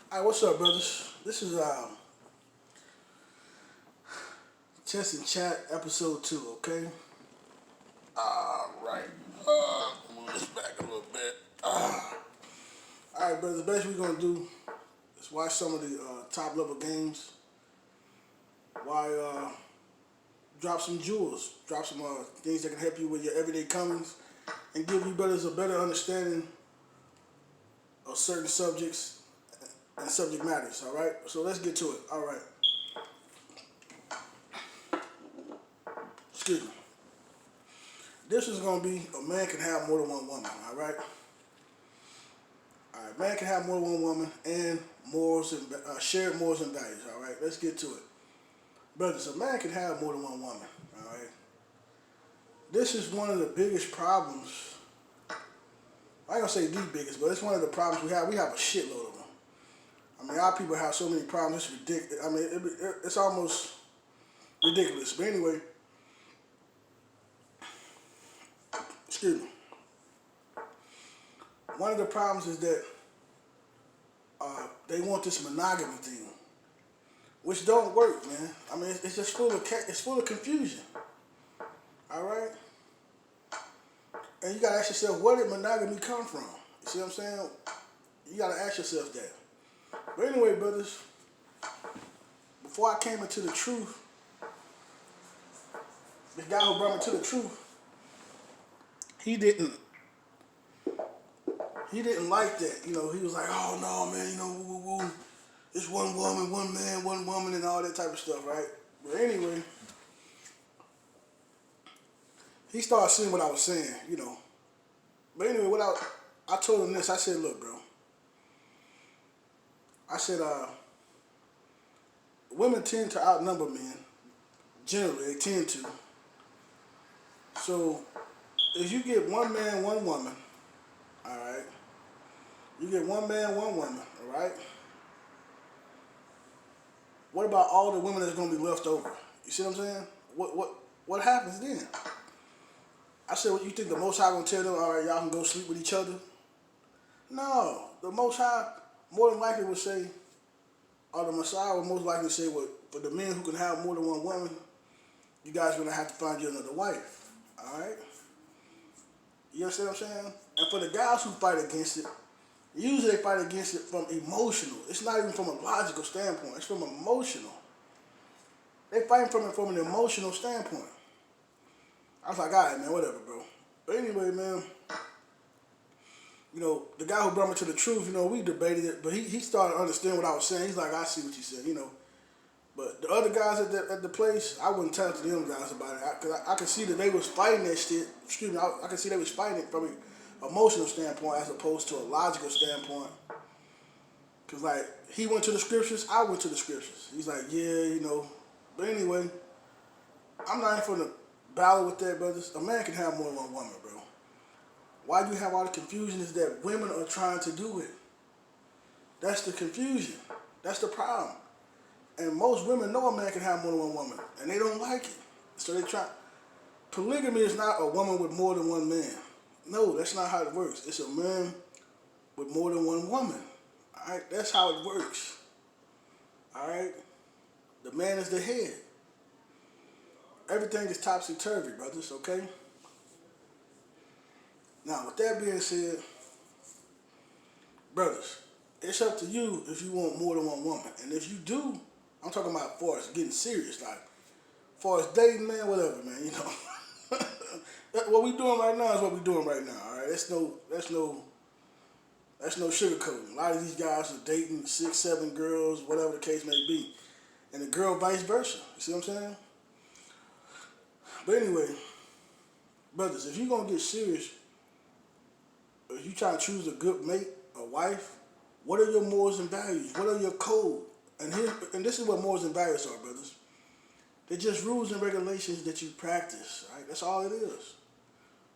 Alright, what's up, brothers? This is Chess and Chat episode 2, okay? Alright. Move this back a little bit. Alright, brothers, the best we're gonna do is watch some of the top level games. Why drop some jewels, drop some things that can help you with your everyday comings and give you brothers a better understanding of certain subjects and subject matters, alright? So let's get to it. Alright. Excuse me. This is gonna be a man can have more than one woman, alright? Alright, man can have more than one woman and morals and shared morals and values, alright? Let's get to it. Brothers, a man can have more than one woman, alright? This is one of the biggest problems. I ain't gonna say the biggest, but it's one of the problems we have. We have a shitload of them. I mean, our people have so many problems, it's ridiculous. I mean, it's almost ridiculous. But anyway, excuse me. One of the problems is that they want this monogamy thing, which don't work, man. I mean, it's just full of confusion. All right, and you gotta ask yourself, where did monogamy come from? You see what I'm saying? You gotta ask yourself that. But anyway, brothers, before I came into the truth, the guy who brought me to the truth, he didn't like that. You know, he was like, oh no, man, you know, woo, woo, woo. It's one woman, one man, one woman, and all that type of stuff, right? But anyway, he started seeing what I was saying, you know. But anyway, I told him this. I said, look, bro. I said, women tend to outnumber men. Generally, they tend to. So, if you get one man, one woman, all right. You get one man, one woman, all right. What about all the women that's gonna be left over? You see what I'm saying? What happens then? I said, well, you think the Most High gonna tell them, all right, y'all can go sleep with each other? No, the Most High more than likely would say, or the Messiah would most likely say, well, for the men who can have more than one woman, you guys are gonna have to find you another wife. All right? You understand what I'm saying? And for the guys who fight against it, usually they fight against it from emotional. It's not even from a logical standpoint. It's from emotional. They fighting from it from an emotional standpoint. I was like, all right, man, whatever, bro. But anyway, man, you know, the guy who brought me to the truth, you know, we debated it, but he started to understand what I was saying. He's like, I see what you said, you know. But the other guys at the place, I wouldn't talk to them guys about it. Because I could see that they was fighting that shit. Excuse me, I could see they was fighting it from an emotional standpoint as opposed to a logical standpoint. Because, like, he went to the scriptures, I went to the scriptures. He's like, yeah, you know. But anyway, I'm not even for the battle with that, brothers. A man can have more than one woman, bro. Why you have all the confusion is that women are trying to do it. That's the confusion. That's the problem. And most women know a man can have more than one woman, and they don't like it. So they try. Polygamy is not a woman with more than one man. No, that's not how it works. It's a man with more than one woman. All right, that's how it works. All right, the man is the head. Everything is topsy turvy, brothers. Okay. Now, with that being said, brothers, it's up to you if you want more than one woman, and if you do, I'm talking about as far as getting serious, like as far as dating, man, whatever, man. You know, what we doing right now is what we doing right now. All right, that's no sugarcoating. A lot of these guys are dating 6, 7 girls, whatever the case may be, and the girl vice versa. You see what I'm saying? But anyway, brothers, if you're gonna get serious, if you try to choose a good mate, a wife, what are your morals and values? What are your code? And this is what morals and values are, brothers. They're just rules and regulations that you practice, right? That's all it is.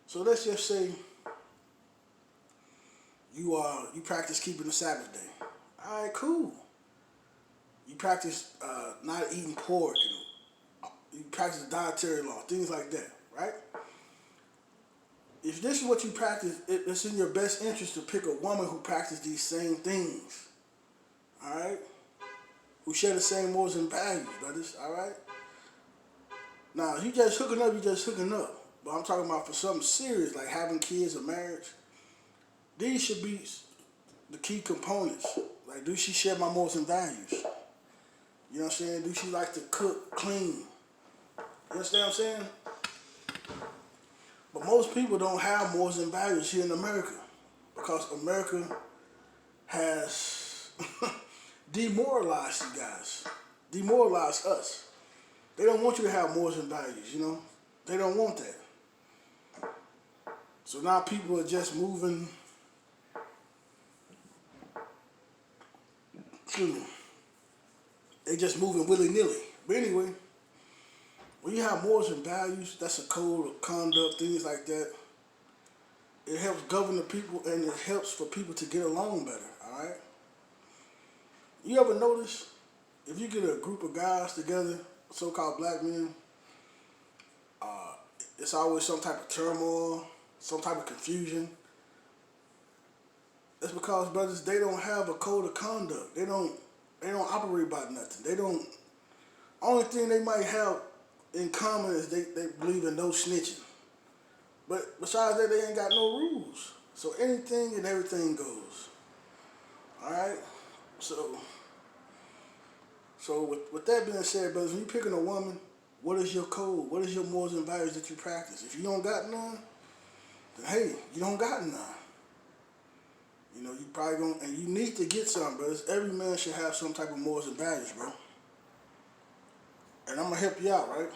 So let's just say you practice keeping the Sabbath day. All right, cool. You practice not eating pork, and you practice dietary law, things like that, right? If this is what you practice, it's in your best interest to pick a woman who practices these same things. All right, who share the same morals and values, brothers. All right. Now, if you just hooking up, you just hooking up. But I'm talking about for something serious like having kids or marriage. These should be the key components. Like, do she share my morals and values? You know what I'm saying? Do she like to cook, clean? You understand what I'm saying? But most people don't have morals and values here in America because America has demoralized you guys, demoralized us. They don't want you to have morals and values, you know? They don't want that. So now people are just moving, excuse me, they just moving willy-nilly. But anyway, when you have morals and values, that's a code of conduct, things like that. It helps govern the people and it helps for people to get along better, all right? You ever notice if you get a group of guys together, so-called black men, it's always some type of turmoil, some type of confusion. That's because, brothers, they don't have a code of conduct. They don't operate by nothing. They don't. Only thing they might have in common is they believe in no snitching. But besides that, they ain't got no rules. So anything and everything goes. All right. So with that being said, brothers, when you picking a woman, what is your code? What is your morals and values that you practice? If you don't got none, then hey, you don't got none. You know, you probably gonna, and you need to get some, brothers. Every man should have some type of morals and values, bro. And I'm gonna help you out, right?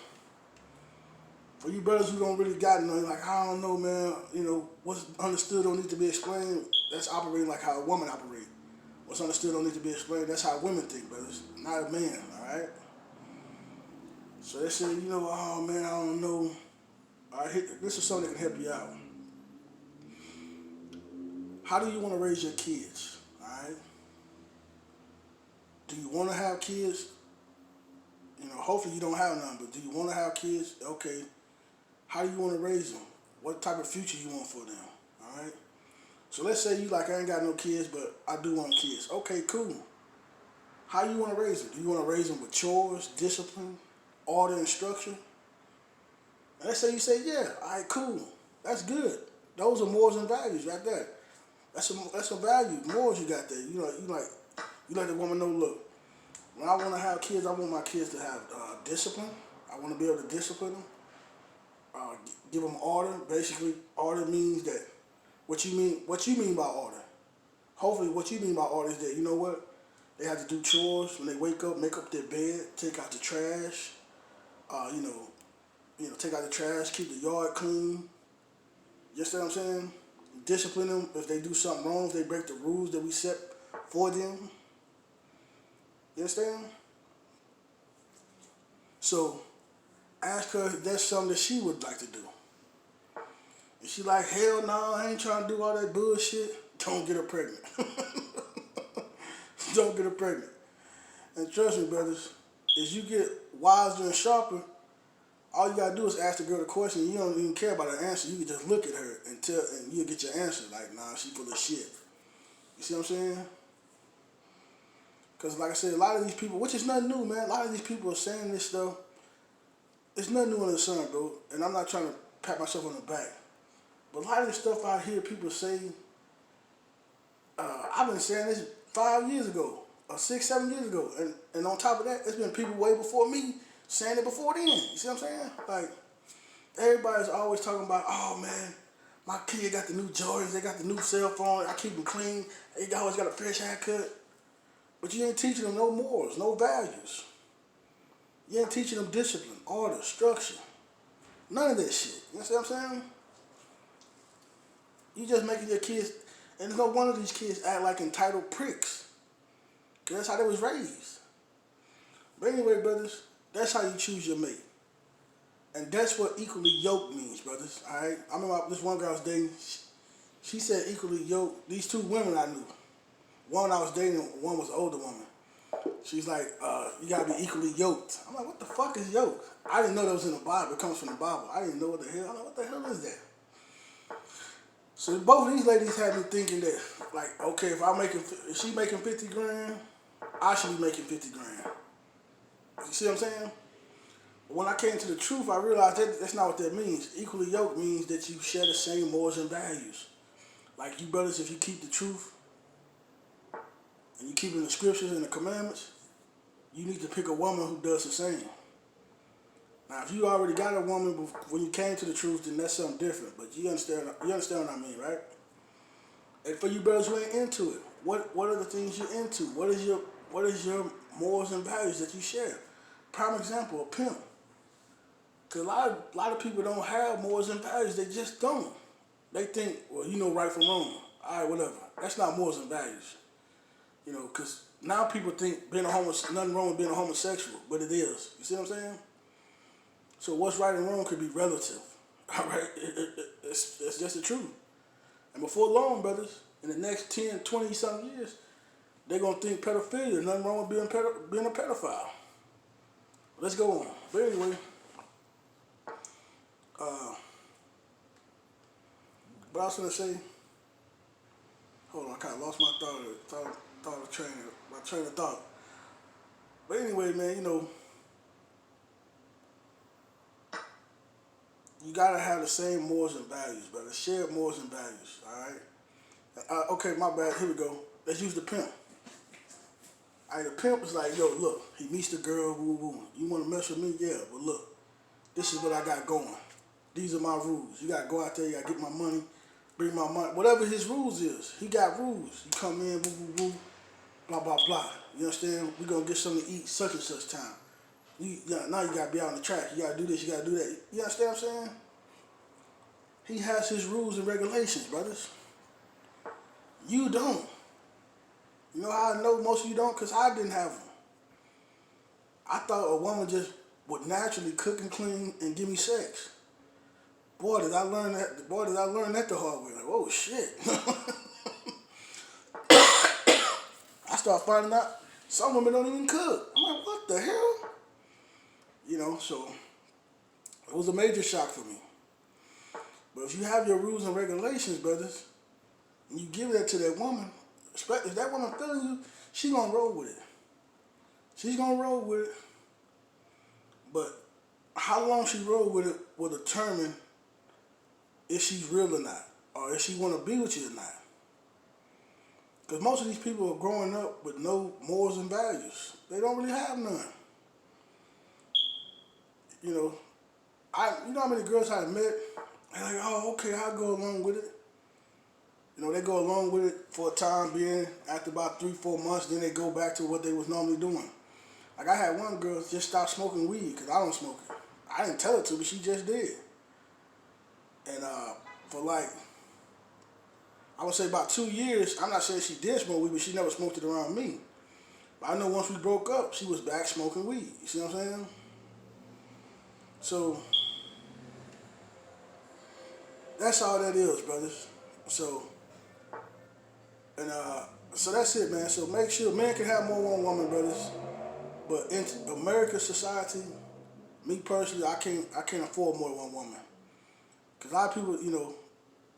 For you brothers who don't really got none, like, I don't know, man, you know, what's understood don't need to be explained. That's operating like how a woman operates. What's understood don't need to be explained. That's how women think, brothers, not a man, all right? So they say, you know, oh, man, I don't know. All right, this is something that can help you out. How do you want to raise your kids, all right? Do you want to have kids? You know, hopefully you don't have none, but do you want to have kids? Okay. How do you want to raise them? What type of future you want for them, all right? So let's say you like, I ain't got no kids, but I do want kids. Okay, cool. How you want to raise them? Do you want to raise them with chores, discipline, order, and structure? And let's say you say, yeah, all right, cool. That's good. Those are morals and values right there. That's a value, morals you got there. You know, you let the woman know, look, when I want to have kids, I want my kids to have discipline. I want to be able to discipline them. Give them order. Basically, order means that what you mean by order. Hopefully, what you mean by order is that, you know what, they have to do chores when they wake up, make up their bed, take out the trash. You know, take out the trash, keep the yard clean. You understand what I'm saying? Discipline them if they do something wrong, if they break the rules that we set for them. You understand? So, ask her if that's something that she would like to do. If she like, hell no, I ain't trying to do all that bullshit, don't get her pregnant. Don't get her pregnant. And trust me, brothers, as you get wiser and sharper, all you gotta do is ask the girl the question. You don't even care about her answer. You can just look at her and you'll get your answer. Like, nah, she full of shit. You see what I'm saying? Because like I said, a lot of these people, which is nothing new, man. A lot of these people are saying this stuff. It's nothing new under the sun, bro. And I'm not trying to pat myself on the back. But a lot of this stuff out here, people say, I've been saying this 5 years ago, or 6, 7 years ago. And on top of that, it's been people way before me saying it before then. You see what I'm saying? Like, everybody's always talking about, oh man, my kid got the new Jordans, they got the new cell phone, I keep them clean, they always got a fresh haircut. But you ain't teaching them no morals, no values. You ain't teaching them discipline, order, structure. None of that shit. You know what I'm saying? You just making your kids, and there's no one of these kids act like entitled pricks. Because that's how they was raised. But anyway, brothers, that's how you choose your mate. And that's what equally yoked means, brothers. All right? I remember this one girl I was dating. She said equally yoked. These two women I knew. One I was dating, one was an older woman. She's like, you gotta be equally yoked. I'm like, what the fuck is yoke? I didn't know that was in the Bible. It comes from the Bible. I didn't know what the hell. I'm like, what the hell is that? So both of these ladies had me thinking that, like, okay, if she making 50 grand, I should be making 50 grand. You see what I'm saying? When I came to the truth, I realized that that's not what that means. Equally yoked means that you share the same morals and values. Like you brothers, if you keep the truth and you keep in the scriptures and the commandments, you need to pick a woman who does the same. Now, if you already got a woman when you came to the truth, then that's something different. But you understand what I mean, right? And for you brothers who ain't into it, what are the things you're into? What is your morals and values that you share? Prime example, a pimp. Cause a lot of people don't have morals and values. They just don't. They think, well, you know right from wrong. All right, whatever. That's not morals and values. You know, cause now people think nothing wrong with being a homosexual, but it is. You see what I'm saying? So what's right and wrong could be relative. All right, it's just the truth. And before long, brothers, in the next 10, 20 something years, they're gonna think pedophilia. Nothing wrong with being a pedophile. Let's go on. But anyway, what I was gonna say. Hold on, I kind of lost my my train of thought. But anyway, man, you know, you gotta have the same morals and values, brother. Shared morals and values. All right. Okay, my bad. Here we go. Let's use the pimp. All right, the pimp is like, yo, look, he meets the girl, woo woo. You want to mess with me? Yeah, but look, this is what I got going. These are my rules. You gotta go out there. You gotta get my money, bring my money. Whatever his rules is, he got rules. You come in, woo woo woo, blah blah blah. You understand? We gonna get something to eat such and such time. Now you gotta be out on the track. You gotta do this. You gotta do that. You understand what I'm saying? He has his rules and regulations, brothers. You don't. You know how I know most of you don't? Because I didn't have them. I thought a woman just would naturally cook and clean and give me sex. Boy, did I learn that. Boy, did I learn that the hard way. Like, oh, shit. I start finding out some women don't even cook. I'm like, what the hell? You know, so it was a major shock for me. But if you have your rules and regulations, brothers, and you give that to that woman, if that woman feeling you, she gonna roll with it. She's gonna roll with it. But how long she roll with it will determine if she's real or not, or if she wanna be with you or not. Because most of these people are growing up with no morals and values. They don't really have none. You know, you know how many girls I met? They're like, oh, okay, I'll go along with it. You know, they go along with it for a time being. After about 3-4 months, then they go back to what they was normally doing. Like I had one girl just stop smoking weed because I don't smoke it. I didn't tell her to, but she just did. And for like, I would say about 2 years, I'm not saying she did smoke weed, but she never smoked it around me. But I know once we broke up, she was back smoking weed. You see what I'm saying? So, that's all that is, brothers. So, and so that's it, man. So make sure men can have more than one woman, brothers. But in American society, me personally, I can't afford more than one woman. Cause a lot of people, you know,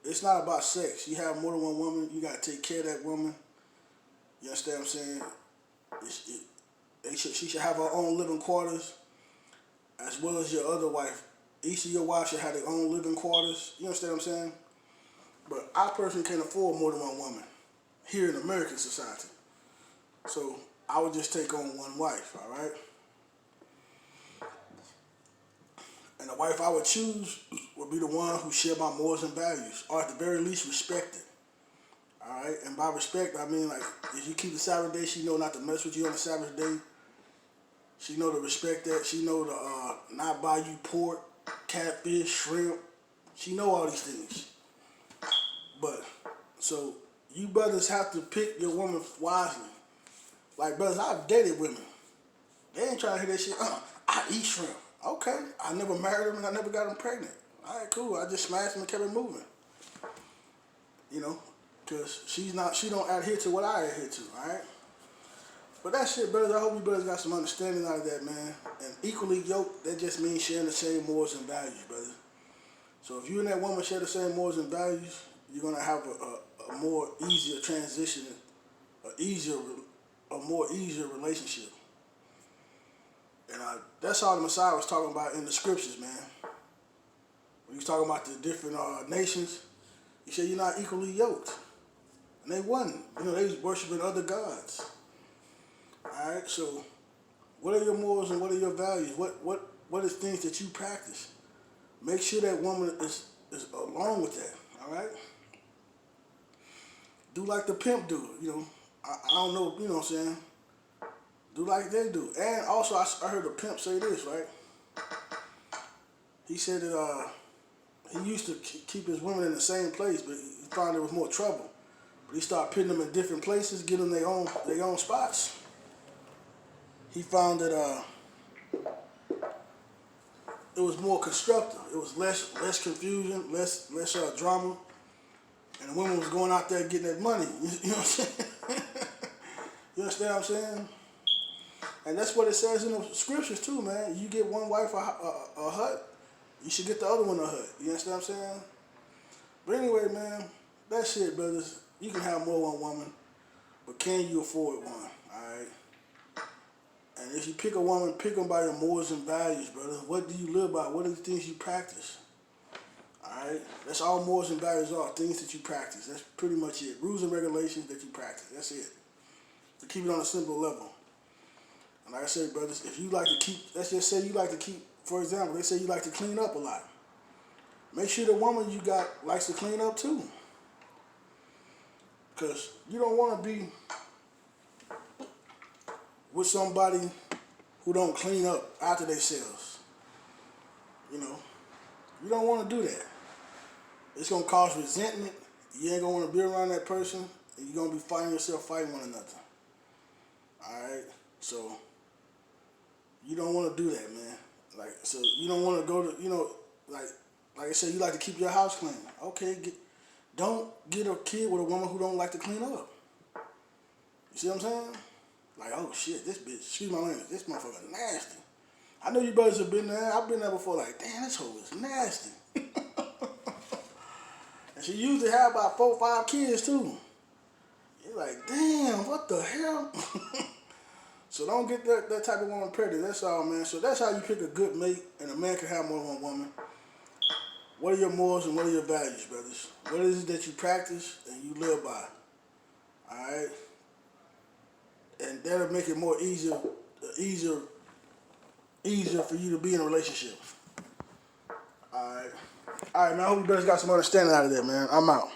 it's not about sex. You have more than one woman, you gotta take care of that woman. You understand what I'm saying? She should have her own living quarters, as well as your other wife. Each of your wives should have their own living quarters. You understand what I'm saying? But I personally can't afford more than one woman here in American society. So I would just take on one wife, all right? And the wife I would choose would be the one who share my morals and values, or at the very least respect it. All right, and by respect, I mean like if you keep the Sabbath day, she know not to mess with you on the Sabbath day. She know to respect that. She know to not buy you pork, catfish, shrimp. She know all these things. But so you brothers have to pick your woman wisely. Like brothers, I've dated women. They ain't trying to hear that shit. I eat shrimp. Okay, I never married them and I never got them pregnant. All right, cool. I just smashed them and kept it moving. You know, because she don't adhere to what I adhere to. All right. But that's it, brothers. I hope you brothers got some understanding out of that, man. And equally yoked, that just means sharing the same morals and values, brother. So if you and that woman share the same morals and values, you're gonna have a more easier transition, a easier a more easier relationship. And that's all the Messiah was talking about in the scriptures, man. When he was talking about the different nations, he said, you're not equally yoked. And they wasn't. They was worshiping other gods. All right, so what are your morals and what are your values? What is things that you practice? Make sure that woman is along with that, all right? Do like the pimp do, I don't know, what I'm saying? Do like they do. And also, I heard a pimp say this, right? He said that he used to keep his women in the same place, but he found there was more trouble. But he started putting them in different places, giving them their own spots. He found that it was more constructive. It was less confusion, less drama, and the women was going out there getting that money. You know what I'm saying? You understand what I'm saying? And that's what it says in the scriptures too, man. You get one wife a hut, you should get the other one a hut. You understand what I'm saying? But anyway, man, that's it, brothers. You can have more than one woman, but can you afford one? All right. And if you pick a woman, pick them by your morals and values, brother. What do you live by? What are the things you practice? All right? That's all morals and values are, things that you practice. That's pretty much it. Rules and regulations that you practice. That's it. To keep it on a simple level. And like I said, brothers, if you like to keep, let's just say you like to keep, for example, they say you like to clean up a lot. Make sure the woman you got likes to clean up too. Because you don't want to be with somebody who don't clean up after themselves. You don't want to do that. It's going to cause resentment. You ain't going to want to be around that person, and you're going to be fighting one another. All right? So, you don't want to do that, man. So you don't want to go to, like I said, you like to keep your house clean. Okay, don't get a kid with a woman who don't like to clean up. You see what I'm saying? Like, oh shit, this bitch, excuse my language, this motherfucker nasty. I know you brothers have been there. I've been there before. Like, damn, this hoe is nasty. And she usually have about 4 or 5 kids too. You're like, damn, what the hell? So don't get that type of woman pregnant. That's all, man. So that's how you pick a good mate, and a man can have more than one woman. What are your morals and what are your values, brothers? What is it that you practice and you live by? All right? And that'll make it more easier for you to be in a relationship. All right, man. I hope you guys got some understanding out of that, man. I'm out.